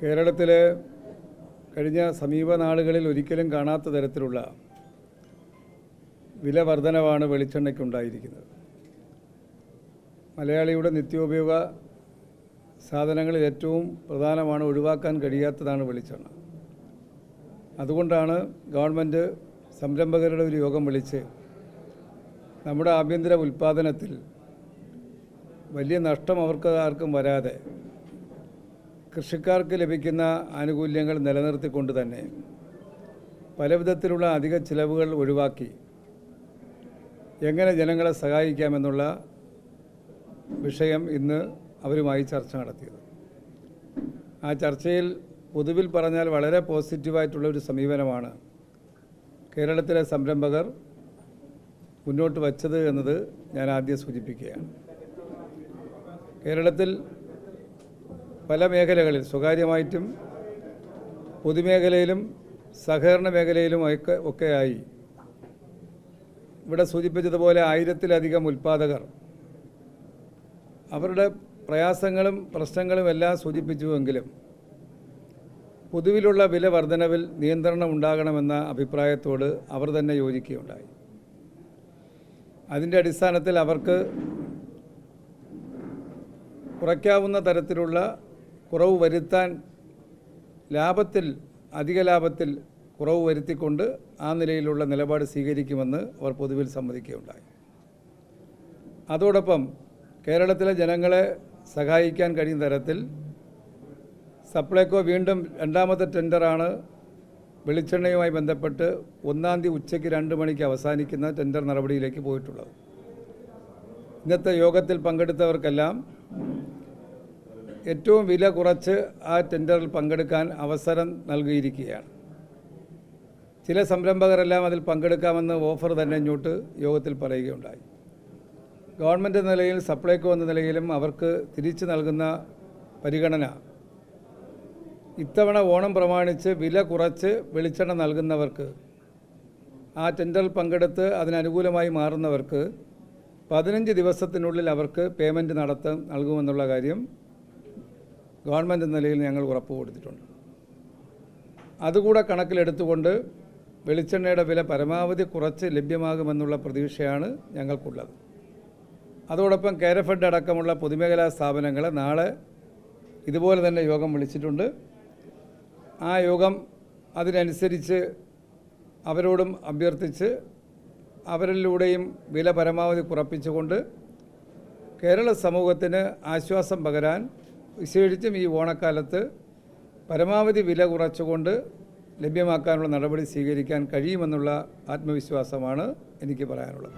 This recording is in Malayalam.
കേരളത്തിലെ കഴിഞ്ഞ സമീപ നാളുകളിൽ ഒരിക്കലും കാണാത്ത തരത്തിലുള്ള വില വർധനവാണ് വെളിച്ചെണ്ണയ്ക്കുണ്ടായിരിക്കുന്നത്. മലയാളിയുടെ നിത്യോപയോഗ സാധനങ്ങളിൽ ഏറ്റവും പ്രധാനമാണ്, ഒഴിവാക്കാൻ കഴിയാത്തതാണ് വെളിച്ചെണ്ണ. അതുകൊണ്ടാണ് ഗവൺമെൻറ് സംരംഭകരുടെ ഒരു യോഗം വിളിച്ച് നമ്മുടെ ആഭ്യന്തര ഉൽപ്പാദനത്തിൽ വലിയ നഷ്ടം അവർക്ക് ആർക്കും വരാതെ കൃഷിക്കാർക്ക് ലഭിക്കുന്ന ആനുകൂല്യങ്ങൾ നിലനിർത്തിക്കൊണ്ട് തന്നെ പല വിധത്തിലുള്ള അധിക ചിലവുകൾ ഒഴിവാക്കി എങ്ങനെ ജനങ്ങളെ സഹായിക്കാമെന്നുള്ള വിഷയം ഇന്ന് അവരുമായി ചർച്ച നടത്തിയത്. ആ ചർച്ചയിൽ പൊതുവിൽ പറഞ്ഞാൽ വളരെ പോസിറ്റീവായിട്ടുള്ള ഒരു സമീപനമാണ് കേരളത്തിലെ സംരംഭകർ മുന്നോട്ട് വച്ചത് എന്നത് ഞാൻ ആദ്യം സൂചിപ്പിക്കുകയാണ്. കേരളത്തിൽ പല മേഖലകളിൽ സ്വകാര്യമായിട്ടും പൊതുമേഖലയിലും സഹകരണ മേഖലയിലും ഒക്കെയായി ഇവിടെ സൂചിപ്പിച്ചതുപോലെ 1000-ലധികം ഉൽപ്പാദകർ അവരുടെ പ്രയാസങ്ങളും പ്രശ്നങ്ങളും എല്ലാം സൂചിപ്പിച്ചുവെങ്കിലും പൊതുവിലുള്ള വില വർധനവിൽ നിയന്ത്രണം ഉണ്ടാകണമെന്ന അഭിപ്രായത്തോട് അവർ തന്നെ യോജിക്കുകയുണ്ടായി. അതിൻ്റെ അടിസ്ഥാനത്തിൽ അവർക്ക് കുറയ്ക്കാവുന്ന തരത്തിലുള്ള കുറവ് വരുത്താൻ അധിക ലാഭത്തിൽ കുറവ് വരുത്തിക്കൊണ്ട് ആ നിലയിലുള്ള നിലപാട് സ്വീകരിക്കുമെന്ന് അവർ പൊതുവിൽ സമ്മതിക്കുകയുണ്ടായി. അതോടൊപ്പം കേരളത്തിലെ ജനങ്ങളെ സഹായിക്കാൻ കഴിയുന്ന തരത്തിൽ സപ്ലൈകോ വീണ്ടും രണ്ടാമത്തെ ടെൻഡറാണ് വെളിച്ചെണ്ണയുമായി ബന്ധപ്പെട്ട് 1-ാം തീയതി ഉച്ചയ്ക്ക് 2 മണിക്ക് അവസാനിക്കുന്ന ടെൻഡർ നടപടിയിലേക്ക് പോയിട്ടുള്ളത്. ഇന്നത്തെ യോഗത്തിൽ പങ്കെടുത്തവർക്കെല്ലാം ഏറ്റവും വില കുറച്ച് ആ ടെൻഡറിൽ പങ്കെടുക്കാൻ അവസരം നൽകിയിരിക്കുകയാണ്. ചില സംരംഭകരെല്ലാം അതിൽ പങ്കെടുക്കാമെന്ന് ഓഫർ തന്നെ ഇങ്ങോട്ട് യോഗത്തിൽ പറയുകയുണ്ടായി. ഗവൺമെൻറ് നിലയിൽ സപ്ലൈകോ എന്ന നിലയിലും അവർക്ക് തിരിച്ചു നൽകുന്ന പരിഗണന ഇത്തവണ ഓണം പ്രമാണിച്ച് വില കുറച്ച് വെളിച്ചെണ്ണ നൽകുന്നവർക്ക്, ആ ടെൻഡറിൽ പങ്കെടുത്ത് അതിനനുകൂലമായി മാറുന്നവർക്ക് 15 ദിവസത്തിനുള്ളിൽ അവർക്ക് പേയ്മെൻറ്റ് നൽകുമെന്നുള്ള കാര്യം ഗവൺമെൻറ് നിലയിൽ ഞങ്ങൾ ഉറപ്പ് കൊടുത്തിട്ടുണ്ട്. അതുകൂടെ കണക്കിലെടുത്തുകൊണ്ട് വെളിച്ചെണ്ണയുടെ വില പരമാവധി കുറച്ച് ലഭ്യമാകുമെന്നുള്ള പ്രതീക്ഷയാണ് ഞങ്ങൾക്കുള്ളത്. അതോടൊപ്പം കേരഫെഡ് അടക്കമുള്ള പൊതുമേഖലാ സ്ഥാപനങ്ങളെ നാളെ ഇതുപോലെ തന്നെ യോഗം വിളിച്ചിട്ടുണ്ട്. ആ യോഗം അതിനനുസരിച്ച് അവരോടും അഭ്യർത്ഥിച്ച് അവരിലൂടെയും വില പരമാവധി കുറപ്പിച്ചുകൊണ്ട് കേരള സമൂഹത്തിന് ആശ്വാസം പകരാൻ, വിശേഷിച്ചും ഈ ഓണക്കാലത്ത് പരമാവധി വില കുറച്ചുകൊണ്ട് ലഭ്യമാക്കാനുള്ള നടപടി സ്വീകരിക്കാൻ കഴിയുമെന്നുള്ള ആത്മവിശ്വാസമാണ് എനിക്ക് പറയാനുള്ളത്.